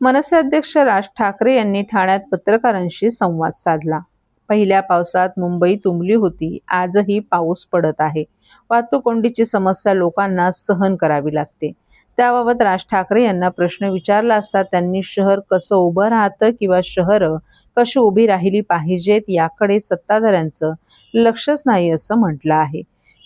मनसे अध्यक्ष राज ठाकरे यांनी ठाण्यात पत्रकारांशी संवाद साधला। पहिल्या पावसात मुंबई तुंबली होती, आजही पाऊस पडत आहे। वाहतूक कोंडीची समस्या लोकांना सहन करावी लागते। त्याबाबत राज ठाकरे यांना प्रश्न विचारला असता त्यांनी शहर कसं उभं राहतं किंवा शहरं कशी उभी राहिली पाहिजेत याकडे सत्ताधाऱ्यांचं लक्षच नाही असं म्हटलं आहे।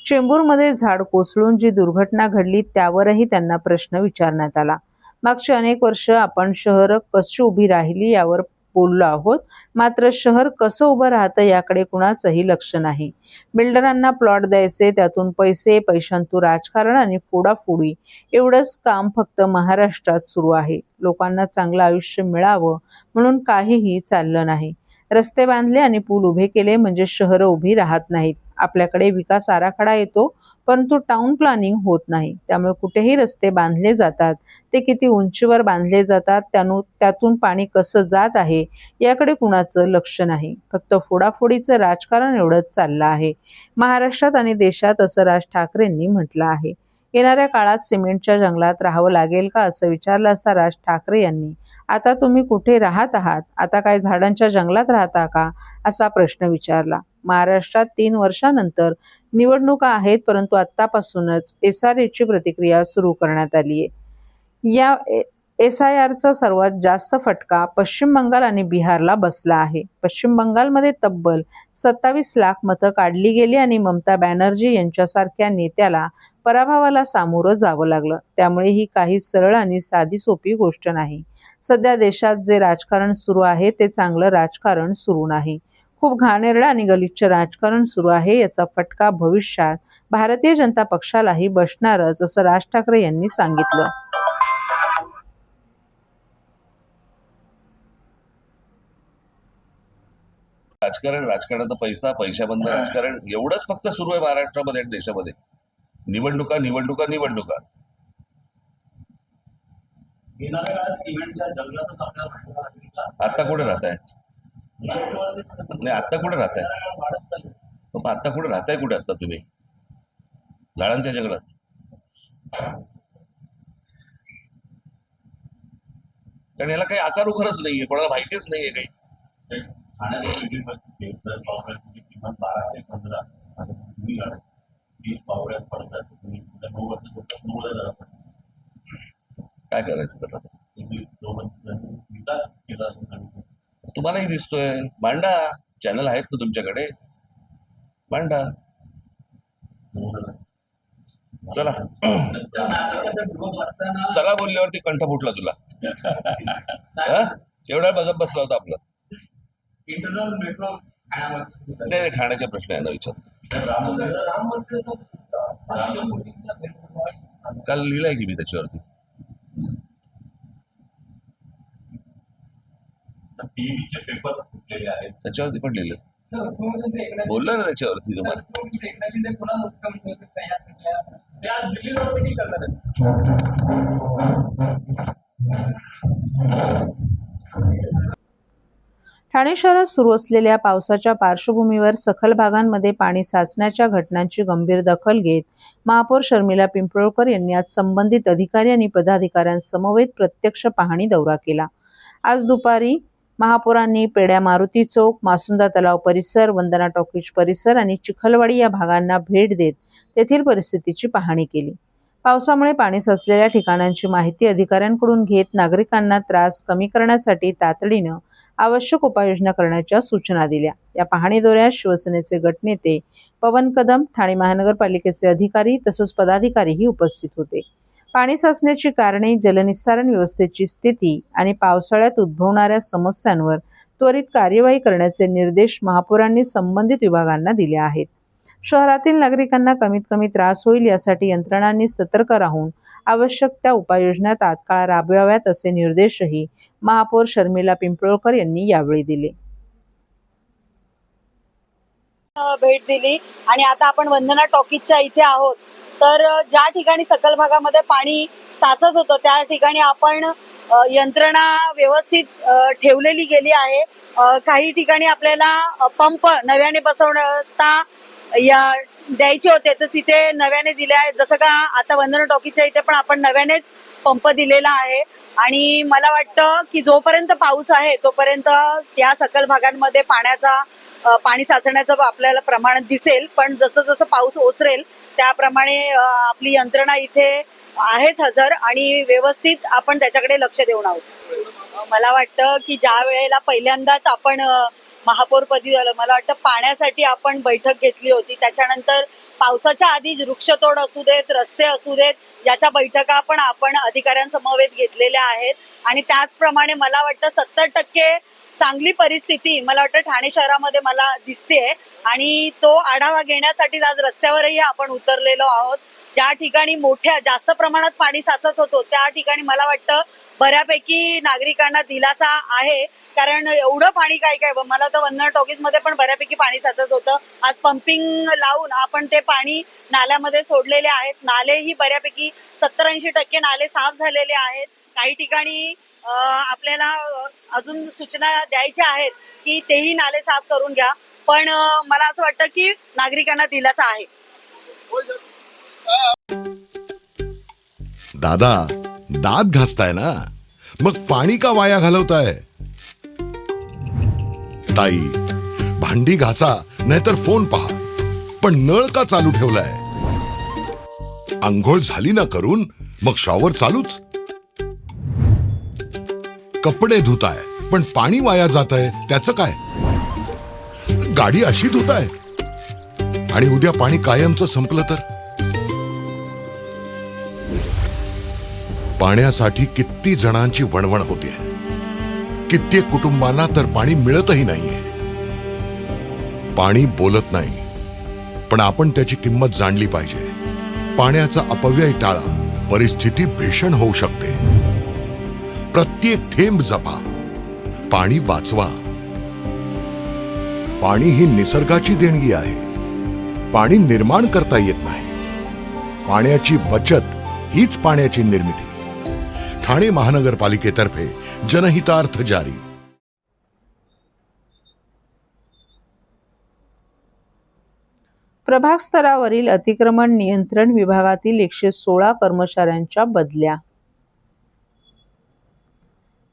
चेंबूरमध्ये झाड कोसळून जी दुर्घटना घडली त्यावरही त्यांना प्रश्न विचारण्यात आला। मागची अनेक वर्ष आपण शहरं कशी उभी राहिली यावर बोललो आहोत, मात्र शहर कसं उभं राहतं याकडे कुणाचंही लक्ष नाही। बिल्डरांना प्लॉट द्यायचे, त्यातून पैसे, पैशांतून राजकारण आणि फोडाफोडी एवढंच काम फक्त महाराष्ट्रात सुरू आहे। लोकांना चांगलं आयुष्य मिळावं म्हणून काहीही चाललं नाही। रस्ते बांधले आणि पूल उभे केले म्हणजे शहरं उभी राहत नाहीत। आपल्याकडे विकास आराखडा येतो, परंतु टाउन प्लॅनिंग होत नाही। त्यामुळे कुठेही रस्ते बांधले जातात, ते किती उंचीवर बांधले जातात, त्यातून पाणी कसं जात आहे याकडे कुणाचं लक्ष नाही। फक्त फोडाफोडीचं राजकारण एवढंच चाललं आहे महाराष्ट्रात आणि देशात, असं राज ठाकरेंनी म्हटलं आहे। येणाऱ्या काळात सिमेंटच्या जंगलात राहावं लागेल का असं विचारलं असता राज ठाकरे यांनी आता तुम्ही कुठे राहत आहात, आता काय झाडांच्या जंगलात राहता का असा प्रश्न विचारला। महाराष्ट्रात 3 वर्षांनंतर निवडणुका आहेत, परंतु आतापासूनच SRAची प्रतिक्रिया सुरू करण्यात आली आहे। या SIRचा सर्वात जास्त फटका पश्चिम बंगाल आणि बिहारला बसला आहे। पश्चिम बंगालमध्ये तब्बल 27 लाख मतं काढली गेली आणि ममता बॅनर्जी यांच्यासारख्या नेत्याला पराभवाला सामोरं जावं लागलं। त्यामुळे ही काही सरळ आणि साधी सोपी गोष्ट नाही। सध्या देशात जे राजकारण सुरू आहे ते चांगलं राजकारण सुरू नाही। खूप घाणेरडं आणि गलिच्छ राजकारण सुरू आहे। याचा फटका भविष्यात भारतीय जनता पक्षालाही बसणारच असं राज ठाकरे यांनी सांगितलं। राजकारणाचा पैसा, पैशाबंद राजकारण एवढंच फक्त सुरू आहे महाराष्ट्रामध्ये आणि देशामध्ये। निवडणुका निवडणुका निवडणुका। आता कुठे राहताय? नाही, आता कुठे राहताय? आता कुठे राहताय? कुठे आता तुम्ही? झाडांच्या जंगलात? कारण याला काही आकार उखरच नाहीये, कोणाला माहितीच नाहीये काही। काय करायचं त्याला? तुम्हालाही दिसतोय, मांडा। चॅनल आहेत ना तुमच्याकडे, मांडा। चला चला बोलल्यावरती कंठ फुटला तुला? एवढा बघत बसला होता आपलं इंटरनल मेट्रो। नाही, ठाण्याचा प्रश्न आहे ना विचार। काल लिहिलंय की मी त्याच्यावरती। त्याच्यावरती पण लिहिलं, बोललो ना त्याच्यावरती तुम्हाला। ठाणे शहरात सुरू असलेल्या पावसाच्या पार्श्वभूमीवर सखल भागांमध्ये पाणी साचण्याच्या घटनांची गंभीर दखल घेत महापौर शर्मिला पिंपळकर यांनी आज संबंधित अधिकारी आणि पदाधिकाऱ्यांसमवेत प्रत्यक्ष पाहणी दौरा केला। आज दुपारी महापौरांनी पेड्या मारुती चौक, मासुंदा तलाव परिसर, वंदना टॉकीज परिसर आणि चिखलवाडी या भागांना भेट देत तेथील परिस्थितीची पाहणी केली। पावसामुळे पाणी साचलेल्या ठिकाणांची माहिती अधिकाऱ्यांकडून घेत नागरिकांना त्रास कमी करण्यासाठी तातडीनं आवश्यक उपाययोजना करण्याच्या सूचना दिल्या। या पाहणी दौऱ्यात शिवसेनेचे गटनेते पवन कदम, ठाणे महानगरपालिकेचे अधिकारी तसंच पदाधिकारीही उपस्थित होते। पाणी साचण्याची कारणे, जलनिस्सारण व्यवस्थेची स्थिती आणि पावसाळ्यात उद्भवणाऱ्या समस्यांवर त्वरित कार्यवाही करण्याचे निर्देश महापौरांनी संबंधित विभागांना दिले आहेत। शहरातील नागरिकांना कमीत कमी त्रास होईल यासाठी यंत्रणांनी सतर्क राहून आवश्यक त्या उपाययोजना तात्काळ राबवाव्यात असे निर्देशही महापौर शर्मिला पिंपळकर यांनी यावेळी दिले। भेट दिली आणि आता आपण वंदना टॉकीजच्या इथे आहोत। तर ज्या ठिकाणी सकल भागामध्ये पाणी साचत होतं त्या ठिकाणी आपण यंत्रणा व्यवस्थित ठेवलेली गेली आहे। काही ठिकाणी आपल्याला पंप नव्याने बसवता द्यायचे होते तर तिथे नव्याने दिले आहे. जसं का आता वंदना टॉकीजच्या इथे पण आपण नव्यानेच पंप दिलेला आहे. आणि मला वाटतं की जोपर्यंत पाऊस आहे तोपर्यंत या सखल भागांमध्ये पाणी साचण्याचं आपल्याला प्रमाण दिसेल. पण जसं जसं पाऊस ओसरेल त्याप्रमाणे आपली यंत्रणा इथे आहेच हजर आणि व्यवस्थित आपण त्याच्याकडे लक्ष देऊन आहोत. मला वाटतं की ज्या वेळेला पहिल्यांदाच आपण महापौरपदी झालं, मला वाटतं पाण्यासाठी आपण बैठक घेतली होती. त्याच्यानंतर पावसाच्या आधी वृक्षतोड असू देत, रस्ते असू देत, याच्या बैठका पण आपण अधिकाऱ्यांसमवेत घेतलेल्या आहेत. आणि त्याचप्रमाणे मला वाटतं 70% चांगली परिस्थिती मला वाटतं ठाणे शहरामध्ये मला दिसतेय. आणि तो आढावा घेण्यासाठी आज रस्त्यावरही आपण उतरलेलो आहोत. ज्या ठिकाणी जास्त प्रमाणात पाणी साचत होतो त्या ठिकाणी मला वाटतं बऱ्यापैकी नागरिकांना दिलासा आहे. कारण एवढं पाणी काय मला तर वंदना टॉकीज मध्ये पण बऱ्यापैकी पाणी साचत होतं. आज पंपिंग लावून आपण ते पाणी नाल्यामध्ये सोडलेले आहेत. नालेही बऱ्यापैकी 70-80% नाले साफ झालेले आहेत. काही ठिकाणी आपल्याला अजून सूचना द्यायच्या आहेत की तेही नाले साफ करून घ्या. पण मला असं वाटतं की नागरिकांना दिलासा आहे. दादा, दात घासताय ना, मग पाणी का वाया घालवताय? ताई, भांडी घासा नाहीतर फोन पहा, पण नळ का चालू ठेवलाय? अंघोळ झाली ना करून, मग शॉवर चालूच. कपडे धुताय पण पाणी वाया जातंय, त्याचं काय? गाडी अशी धुताय आणि उद्या पाणी कायमचं संपलं तर? पाण्यासाठी किती जणांची वणवण होते. कित्येक कुटुंबांना तर पाणी मिळतही नाहीये. पाणी बोलत नाही, पण आपण त्याची किंमत जाणली पाहिजे. पाण्याचा अपव्यय टाळा, परिस्थिती भीषण होऊ शकते. प्रत्येक थेंब जपा, पाणी वाचवा. पाणी ही निसर्गाची देणगी आहे. पाणी निर्माण करता येत नाही. पाण्याची बचत हीच पाण्याची निर्मिती. ठाणे महानगरपालिकेतर्फे जनहितार्थ जारी. प्रभाग स्तरावरील अतिक्रमण नियंत्रण विभागातील 116 कर्मचाऱ्यांच्या बदल्या.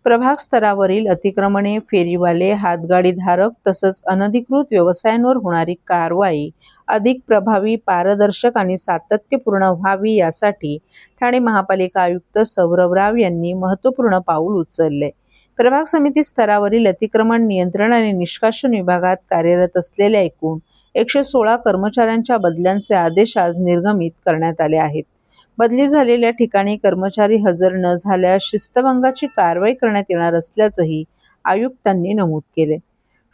प्रभाग स्तरावरील अतिक्रमणे, फेरीवाले, हातगाडीधारक तसंच अनधिकृत व्यवसायांवर होणारी कारवाई अधिक प्रभावी, पारदर्शक आणि सातत्यपूर्ण व्हावी यासाठी ठाणे महापालिका आयुक्त सौरभ राव यांनी महत्त्वपूर्ण पाऊल उचलले. प्रभाग समिती स्तरावरील अतिक्रमण नियंत्रण आणि निष्कासन विभागात कार्यरत असलेल्या एकूण 116 कर्मचाऱ्यांच्या बदल्यांचे आदेश आज निर्गमित करण्यात आले आहेत. बदली झालेल्या ठिकाणी कर्मचारी हजर न झाल्यास शिस्तभंगाची कारवाई करण्यात येणार असल्याचंही आयुक्तांनी नमूद केले.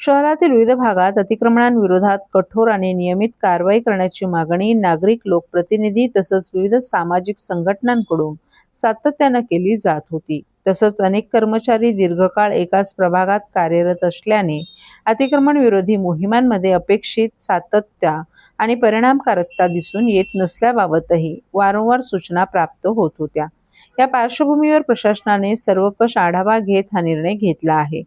शहरातील विविध भागात अतिक्रमणांविरोधात कठोर आणि नियमित कारवाई करण्याची मागणी नागरिक, लोकप्रतिनिधी तसंच विविध सामाजिक संघटनांकडून सातत्यानं केली जात होती. तसंच अनेक कर्मचारी दीर्घकाळ एकाच प्रभागात कार्यरत असल्याने अतिक्रमण विरोधी मोहिमांमध्ये अपेक्षित सातत्य आणि परिणामकारकता दिसून येत नसल्याबाबतही वारंवार सूचना प्राप्त होत होत्या. या पार्श्वभूमीवर प्रशासनाने सर्वकष आढावा घेत हा निर्णय घेतला आहे.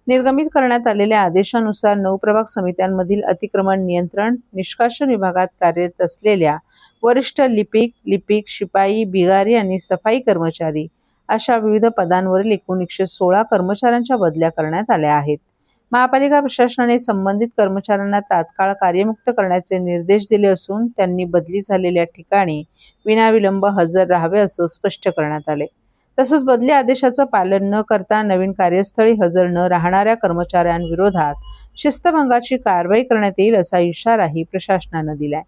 निर्गमित करण्यात आलेल्या आदेशानुसार 9 प्रभाग समित्यांमधील अतिक्रमण नियंत्रण, निष्कासन विभागात कार्यरत असलेल्या वरिष्ठ लिपिक, शिपाई, बिगारी आणि सफाई कर्मचारी अशा विविध पदांवरील एकूण 116 कर्मचाऱ्यांच्या बदल्या करण्यात आल्या आहेत. महापालिका प्रशासनाने संबंधित कर्मचाऱ्यांना तात्काळ कार्यमुक्त करण्याचे निर्देश दिले असून त्यांनी बदली झालेल्या ठिकाणी विनाविलंब हजर राहावे असं स्पष्ट करण्यात आले. तसंच बदली आदेशाचं पालन न करता नवीन कार्यस्थळी हजर न राहणाऱ्या कर्मचाऱ्यांविरोधात शिस्तभंगाची कारवाई करण्यात येईल असा इशाराही प्रशासनानं दिलाय.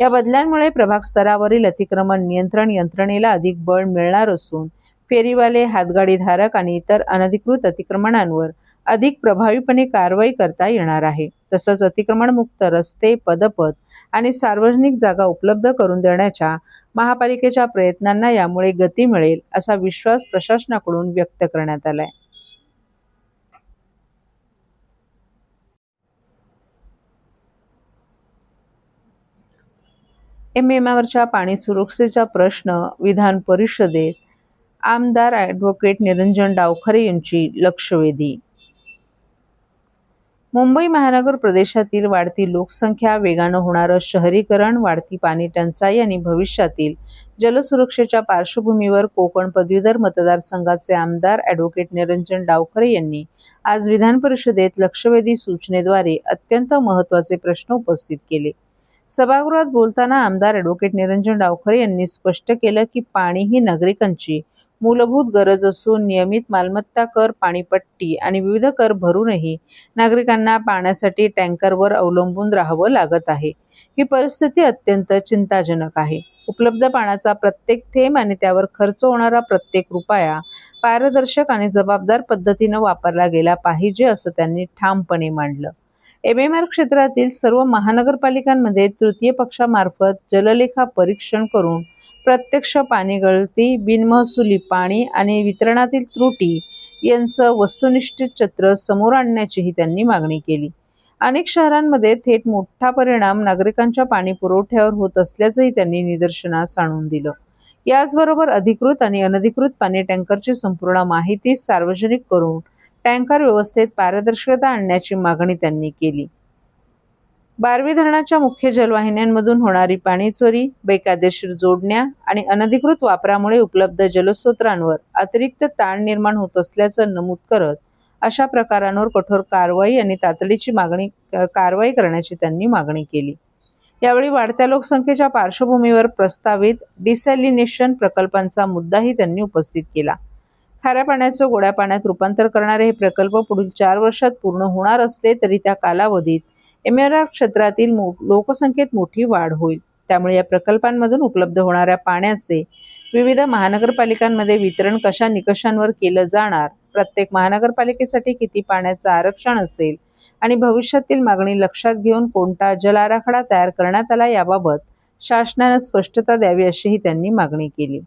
या बदल्यांमुळे प्रभाग स्तरावरील अतिक्रमण नियंत्रण यंत्रणेला अधिक बळ मिळणार असून फेरीवाले, हातगाडीधारक आणि इतर अनधिकृत अतिक्रमणांवर अधिक प्रभावीपणे कारवाई करता येणार आहे. तसंच अतिक्रमणमुक्त रस्ते, पदपथ आणि सार्वजनिक जागा उपलब्ध करून देण्याच्या महापालिकेच्या प्रयत्नांना यामुळे गती मिळेल असा विश्वास प्रशासनाकडून व्यक्त करण्यात आलाय. MMRच्या पाणी सुरक्षेचा प्रश्न विधान परिषदेत आमदार ॲडव्होकेट निरंजन डावखरे यांची लक्षवेधी. मुंबई महानगर प्रदेशातील वाढती लोकसंख्या, वेगानं होणारं शहरीकरण, वाढती पाणी टंचाई आणि भविष्यातील जलसुरक्षेच्या पार्श्वभूमीवर कोकण पदवीधर मतदारसंघाचे आमदार ॲडव्होकेट निरंजन डावखरे यांनी आज विधान परिषदेत लक्षवेधी सूचनेद्वारे अत्यंत महत्त्वाचे प्रश्न उपस्थित केले. सभागृहात बोलताना आमदार ॲडव्होकेट निरंजन डावखरे यांनी स्पष्ट केलं की पाणी ही नागरिकांची मूलभूत गरज असून नियमित मालमत्ता कर, पाणीपट्टी आणि विविध कर भरूनही नागरिकांना पाण्यासाठी टँकरवर अवलंबून राहावं लागत आहे. ही परिस्थिती अत्यंत चिंताजनक आहे. उपलब्ध पाण्याचा प्रत्येक थेंब आणि त्यावर खर्च होणारा प्रत्येक रुपया पारदर्शक आणि जबाबदार पद्धतीनं वापरला गेला पाहिजे, असं त्यांनी ठामपणे मांडलं. MMR क्षेत्रातील सर्व महानगरपालिकांमध्ये तृतीय पक्षामार्फत जललेखा परीक्षण करून प्रत्यक्ष पाणी गळती, बिनमहसुली पाणी आणि वितरणातील त्रुटी यांचं वस्तुनिष्ठ चित्र समोर आणण्याचीही त्यांनी मागणी केली. अनेक शहरांमध्ये थेट मोठा परिणाम नागरिकांच्या पाणी पुरवठ्यावर होत असल्याचंही त्यांनी निदर्शनास आणून दिलं. याचबरोबर अधिकृत आणि अनधिकृत पाणी टँकरची संपूर्ण माहिती सार्वजनिक करून टँकर व्यवस्थेत पारदर्शकता आणण्याची मागणी त्यांनी केली. बारवी धरणाच्या मुख्य जलवाहिन्यांमधून होणारी पाणी चोरी, बेकायदेशीर जोडण्या आणि अनधिकृत वापरामुळे उपलब्ध जलस्रोतांवर अतिरिक्त ताण निर्माण होत असल्याचं नमूद करत अशा प्रकारांवर कठोर कारवाई आणि तातडीची कारवाई करण्याची त्यांनी मागणी केली. यावेळी वाढत्या लोकसंख्येच्या पार्श्वभूमीवर प्रस्तावित डिसॅलिनेशन प्रकल्पांचा मुद्दाही त्यांनी उपस्थित केला. खाऱ्या पाण्याचं गोड्या पाण्यात रूपांतर करणारे हे प्रकल्प पुढील 4 वर्षात पूर्ण होणार असले तरी त्या कालावधीत MMR क्षेत्रातील लोकसंख्येत मोठी वाढ होईल. त्यामुळे या प्रकल्पांमधून उपलब्ध होणाऱ्या पाण्याचे विविध महानगरपालिकांमध्ये वितरण कशा निकषांवर केलं जाणार, प्रत्येक महानगरपालिकेसाठी किती पाण्याचं आरक्षण असेल आणि भविष्यातील मागणी लक्षात घेऊन कोणता जल आराखडा तयार करण्यात आला याबाबत शासनानं स्पष्टता द्यावी, अशीही त्यांनी मागणी केली.